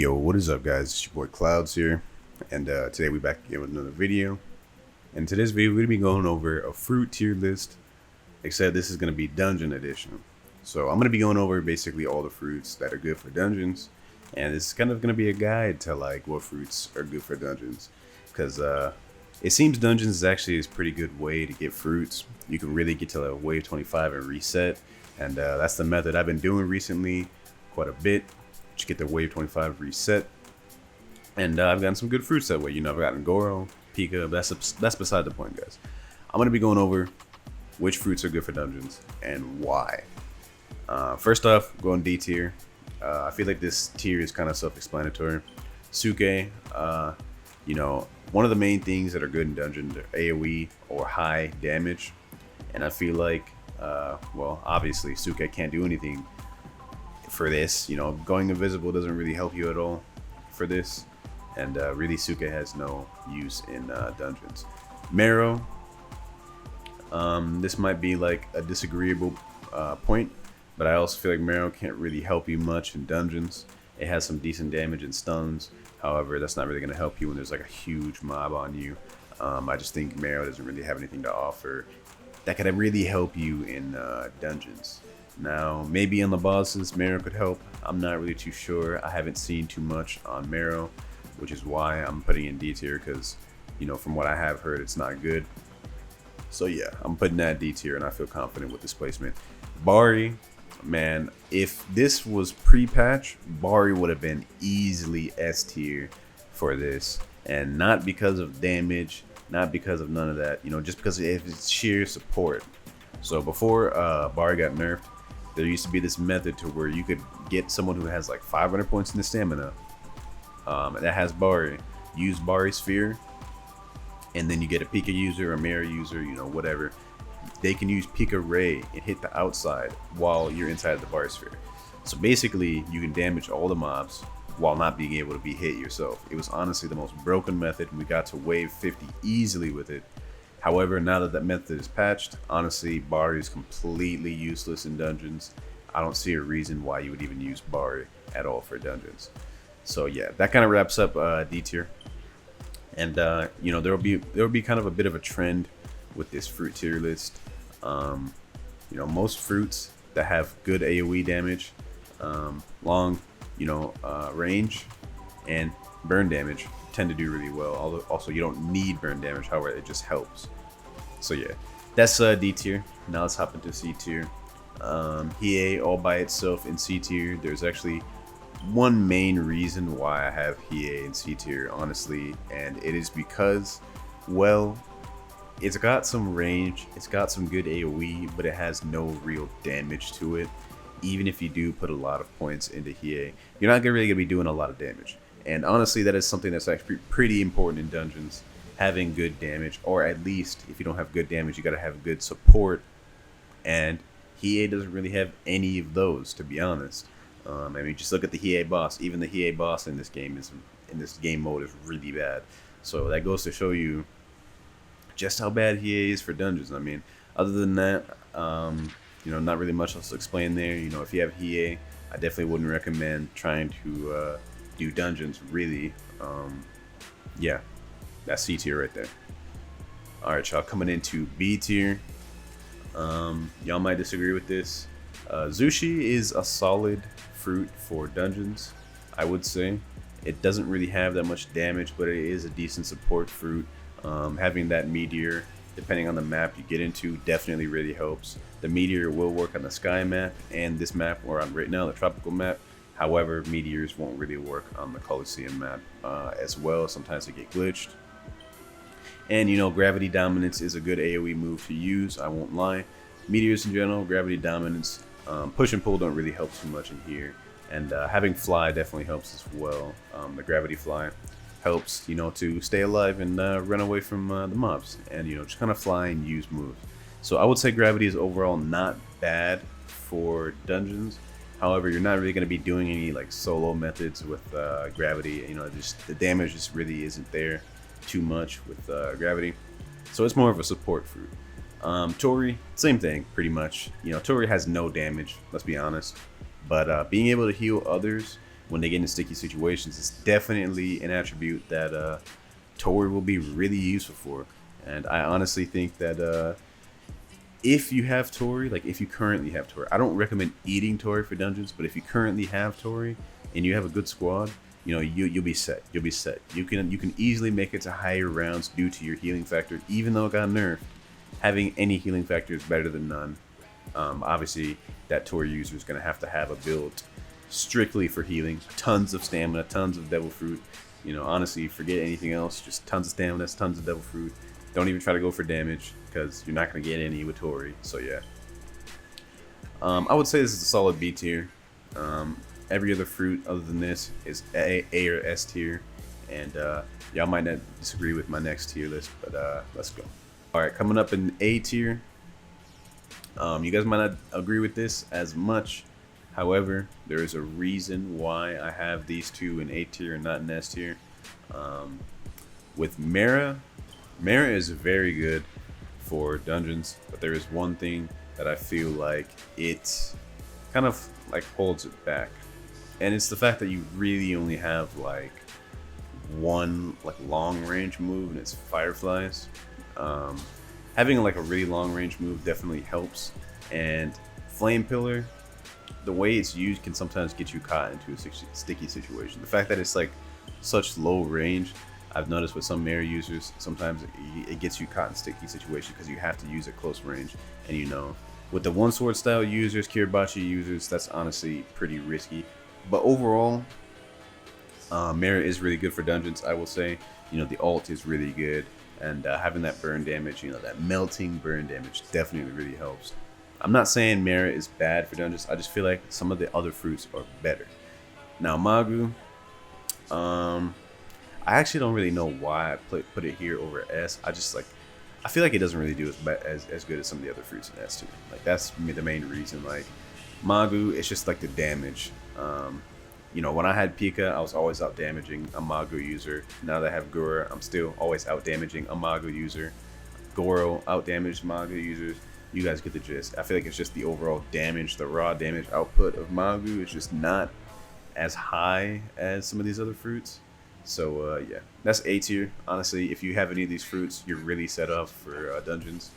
Yo, what is up, guys? It's your boy Clouds here, and today we're back again with another video. In today's video, we're gonna be going over a fruit tier list, except this is gonna be dungeon edition. So I'm gonna be going over basically all the fruits that are good for dungeons, and this is kind of gonna be a guide to like what fruits are good for dungeons, because it seems dungeons is actually a pretty good way to get fruits. You can really get to wave 25 and reset, and that's the method I've been doing recently quite a bit. To get the wave 25 reset, and I've gotten some good fruits that way. You know, I've gotten Goro, Pika, but that's beside the point, guys. I'm gonna be going over which fruits are good for dungeons and why. First off, going D tier. I feel like this tier is kind of self-explanatory. Suke, you know, one of the main things that are good in dungeons are AoE or high damage, and I feel like, well, obviously Suke can't do anything for this. You know, going invisible doesn't really help you at all for this, and really Suke has no use in dungeons. Marrow, this might be like a disagreeable point, but I also feel like Marrow can't really help you much in dungeons. It has some decent damage and stuns, however that's not really going to help you when there's like a huge mob on you. I just think Marrow doesn't really have anything to offer that could really help you in dungeons. Now, maybe on the bosses, Marrow could help. I'm not really too sure. I haven't seen too much on Marrow, which is why I'm putting in D tier, because, you know, from what I have heard, it's not good. So yeah, I'm putting that D tier, and I feel confident with this placement. Bari, man, if this was pre-patch, Bari would have been easily S tier for this, and not because of damage, not because of none of that, you know, just because of its sheer support. So before Bari got nerfed, there used to be this method to where you could get someone who has like 500 points in the stamina, that has Bari, use Bari Sphere, and then you get a Pika user, a Mara user, you know, whatever. They can use Pika Ray and hit the outside while you're inside the Bari Sphere. So basically, you can damage all the mobs while not being able to be hit yourself. It was honestly the most broken method, and we got to wave 50 easily with it. However, now that that method is patched, honestly, Bari is completely useless in dungeons. I don't see a reason why you would even use Bari at all for dungeons. So yeah, that kind of wraps up D tier. And you know, there'll be kind of a bit of a trend with this fruit tier list. You know, most fruits that have good AoE damage, long, you know, range, and burn damage tend to do really well. Although also you don't need burn damage, however it just helps. So yeah, that's D tier. Now let's hop into C tier. Hiei all by itself in C tier. There's actually one main reason why I have Hiei in C tier, honestly, and it is because, well, it's got some range, it's got some good AoE, but it has no real damage to it. Even if you do put a lot of points into Hiei, you're not really gonna be doing a lot of damage. And honestly, that is something that's actually pretty important in dungeons, having good damage, or at least if you don't have good damage, you gotta have good support. And Hiei doesn't really have any of those, to be honest. I mean, just look at the Hiei boss. Even the Hiei boss in this game mode is really bad. So that goes to show you just how bad Hiei is for dungeons. I mean, other than that, you know, not really much else to explain there. You know, if you have Hiei, I definitely wouldn't recommend trying to do dungeons, really. Yeah, that's C tier right there. Alright, y'all, coming into B tier. Y'all might disagree with this. Zushi is a solid fruit for dungeons, I would say. It doesn't really have that much damage, but it is a decent support fruit. Having that meteor, depending on the map you get into, definitely really helps. The meteor will work on the sky map and this map we're on right now, the tropical map. However, meteors won't really work on the Coliseum map as well. Sometimes they get glitched. And you know, gravity dominance is a good AoE move to use, I won't lie. Meteors in general, gravity dominance, push and pull don't really help too much in here. And having fly definitely helps as well. The gravity fly helps, you know, to stay alive and run away from the mobs. And, you know, just kind of fly and use moves. So I would say gravity is overall not bad for dungeons. However, you're not really going to be doing any like solo methods with gravity. You know, just the damage just really isn't there too much with gravity. So it's more of a support fruit. Tori, same thing, pretty much. You know, Tori has no damage, let's be honest. But being able to heal others when they get in sticky situations, it's definitely an attribute that Tori will be really useful for. And I honestly think that if you have Tori, like if you currently have Tori, I don't recommend eating Tori for dungeons, but if you currently have Tori and you have a good squad, you know, you'll be set. You'll be set. You can easily make it to higher rounds due to your healing factor, even though it got nerfed. Having any healing factor is better than none. Obviously, that Tori user is going to have a build strictly for healing. Tons of stamina, tons of devil fruit. You know, honestly, forget anything else. Just tons of stamina, tons of devil fruit. Don't even try to go for damage because you're not going to get any with Tori. So yeah, I would say this is a solid B tier. Every other fruit other than this is A or S tier, and y'all might not disagree with my next tier list, but let's go. All right, coming up in A tier. You guys might not agree with this as much. However, there is a reason why I have these two in A tier and not in S tier. With Mara is very good for dungeons, but there is one thing that I feel like it kind of like holds it back. And it's the fact that you really only have like one like long range move, and it's fireflies. Having like a really long range move definitely helps, and flame pillar, the way it's used can sometimes get you caught into a sticky situation. The fact that it's like such low range, I've noticed with some Mary users, sometimes it gets you caught in sticky situations because you have to use it close range. And you know, with the one sword style users, Kiribachi users, that's honestly pretty risky. But overall, Mara is really good for dungeons, I will say. You know, the ult is really good, and having that burn damage, you know, that melting burn damage definitely really helps. I'm not saying Mara is bad for dungeons, I just feel like some of the other fruits are better. Now, Magu, I actually don't really know why I put it here over S. I feel like it doesn't really do as good as some of the other fruits in S too. Like that's the main reason. Like Magu, it's just like the damage. You know, when I had Pika, I was always out damaging a Magu user. Now that I have Gura, I'm still always out damaging a Magu user. Goro out damaged Magu users. You guys get the gist. I feel like it's just the overall damage, the raw damage output of Magu is just not as high as some of these other fruits. So yeah, that's A tier. Honestly, if you have any of these fruits, you're really set up for dungeons.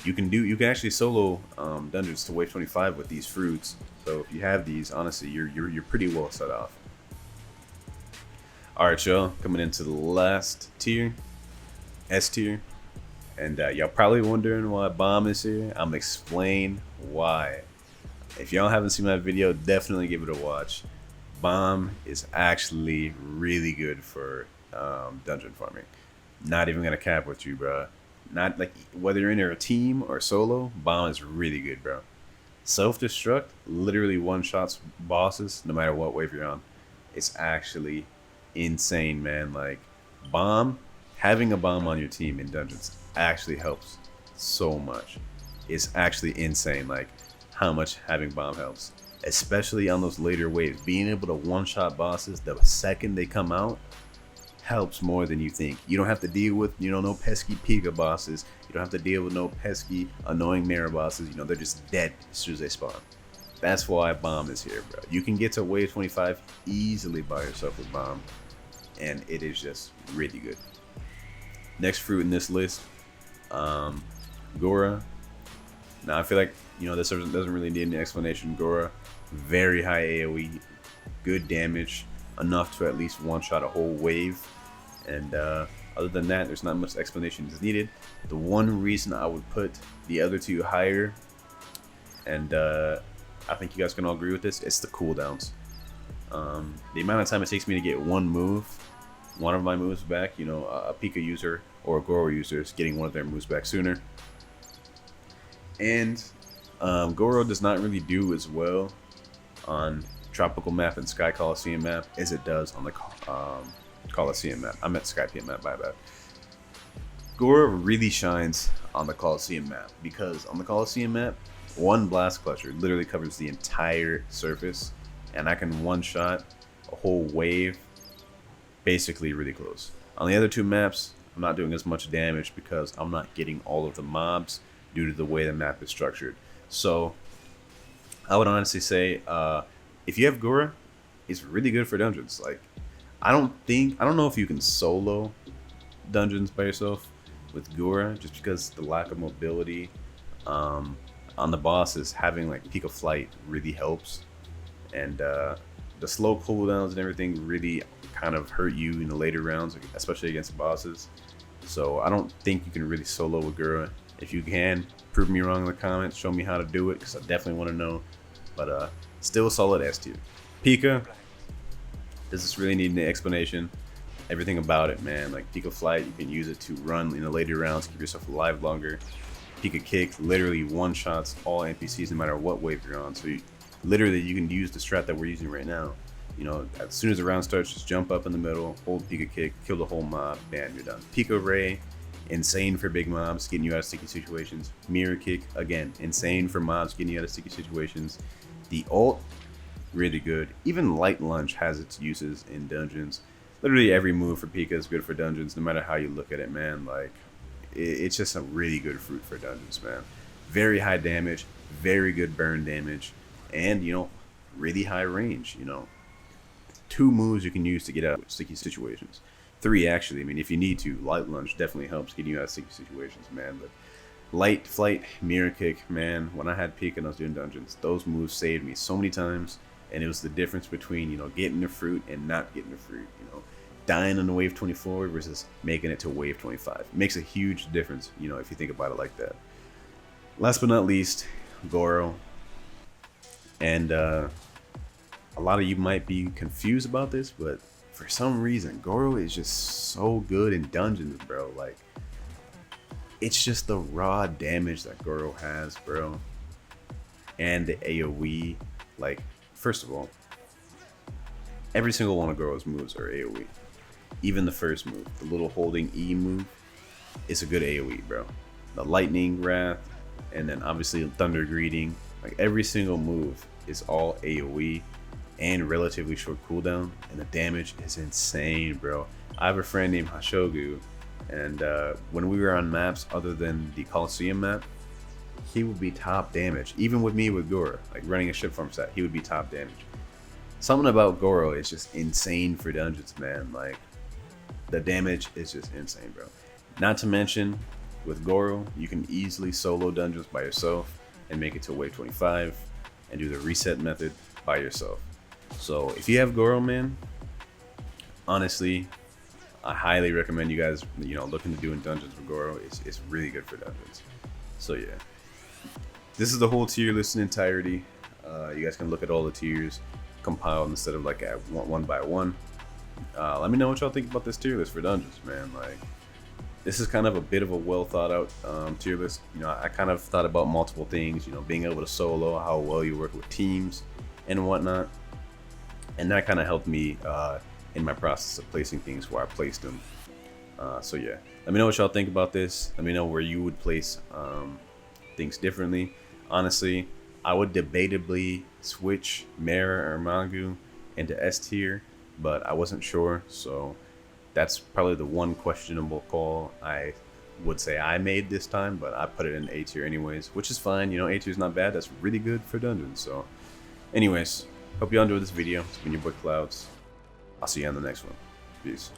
You can actually solo dungeons to wave 25 with these fruits. So if you have these, honestly, you're pretty well set off. All right, y'all, coming into the last tier, S tier, and y'all probably wondering why Bomb is here. I'm gonna explain why. If y'all haven't seen my video, definitely give it a watch. Bomb is actually really good for dungeon farming. Not even gonna cap with you, bro. Not like whether you're in a team or solo, Bomb is really good, bro. Self-destruct literally one-shots bosses no matter what wave you're on. It's actually insane, man. Like having a bomb on your team in dungeons actually helps so much. It's actually insane, like how much having bomb helps, especially on those later waves. Being able to one-shot bosses the second they come out helps more than you think. You don't have to deal with, you know, no pesky Pika bosses. You don't have to deal with no pesky annoying Mara bosses. You know, they're just dead as soon as they spawn. That's why Bomb is here, bro. You can get to wave 25 easily by yourself with Bomb, and it is just really good. Next fruit in this list, Gora. Now I feel like, you know, this doesn't really need any explanation. Gora, very high AoE, good damage, enough to at least one-shot a whole wave. And other than that, there's not much explanation is needed. The one reason I would put the other two higher, and I think you guys can all agree with this, it's the cooldowns. The amount of time it takes me to get one of my moves back, you know, a Pika user or a Goro user is getting one of their moves back sooner. And Goro does not really do as well on Tropical map and Sky Coliseum map as it does on the Coliseum map. I meant Sky PM map, my bad. Goro really shines on the Coliseum map because on the Coliseum map, one Blast Clutcher literally covers the entire surface, and I can one-shot a whole wave basically really close. On the other two maps, I'm not doing as much damage because I'm not getting all of the mobs due to the way the map is structured. So I would honestly say if you have Gora, it's really good for dungeons. Like, I don't know if you can solo dungeons by yourself with Gura, just because the lack of mobility on the bosses. Having like peak of flight really helps, and the slow cooldowns and everything really kind of hurt you in the later rounds, especially against bosses. So I don't think you can really solo with Gura. If you can, prove me wrong in the comments, show me how to do it, because I definitely want to know. But still solid S tier. Pika, does this really need an explanation? Everything about it, man. Like Pika Flight, you can use it to run in the later rounds, keep yourself alive longer. Pika Kick literally one-shots all NPCs no matter what wave you're on. So literally you can use the strat that we're using right now. You know, as soon as the round starts, just jump up in the middle, hold Pika Kick, kill the whole mob, bam, you're done. Pika Ray, insane for big mobs, getting you out of sticky situations. Mirror Kick, again, insane for mobs, getting you out of sticky situations. The ult, really good. Even Light Lunge has its uses in dungeons. Literally every move for Pika is good for dungeons, no matter how you look at it, man. Like, it's just a really good fruit for dungeons, man. Very high damage, very good burn damage, and, you know, really high range, you know. 2 moves you can use to get out of sticky situations. 3, actually. I mean, if you need to, Light Lunge definitely helps getting you out of sticky situations, man. But Light Flight, Mirror Kick, man, when I had Pika and I was doing dungeons, those moves saved me so many times. And it was the difference between, you know, getting the fruit and not getting the fruit, you know. Dying on the wave 24 versus making it to wave 25. It makes a huge difference, you know, if you think about it like that. Last but not least, Goro. And a lot of you might be confused about this, but for some reason, Goro is just so good in dungeons, bro. Like, it's just the raw damage that Goro has, bro. And the AoE. Like, first of all, every single one of Goro's moves are AoE. Even the first move, the little holding E move, it's a good AoE, bro. The Lightning Wrath, and then obviously Thunder Greeting. Like, every single move is all AoE and relatively short cooldown, and the damage is insane, bro. I have a friend named Hashogu, and when we were on maps other than the Coliseum map, he would be top damage. Even with me with Goro, like running a ship farm set, he would be top damage. Something about Goro is just insane for dungeons, man. Like, the damage is just insane, bro. Not to mention, with Goro, you can easily solo dungeons by yourself and make it to wave 25 and do the reset method by yourself. So if you have Goro, man, honestly, I highly recommend you guys, you know, looking to doing dungeons with Goro. It's really good for dungeons. So yeah, this is the whole tier list in entirety. You guys can look at all the tiers compiled instead of like at one by one. Let me know what y'all think about this tier list for dungeons, man. Like, this is kind of a bit of a well thought out tier list. You know, I kind of thought about multiple things, you know, being able to solo, how well you work with teams and whatnot. And that kind of helped me in my process of placing things where I placed them. So yeah, let me know what y'all think about this. Let me know where you would place things differently. Honestly, I would debatably switch Mara or Mangu into S tier, but I wasn't sure, so that's probably the one questionable call I would say I made this time, but I put it in A tier anyways, which is fine. You know, A tier is not bad. That's really good for dungeons. So anyways, hope you all enjoyed this video. It's been your boy Clouds. I'll see you on the next one. Peace.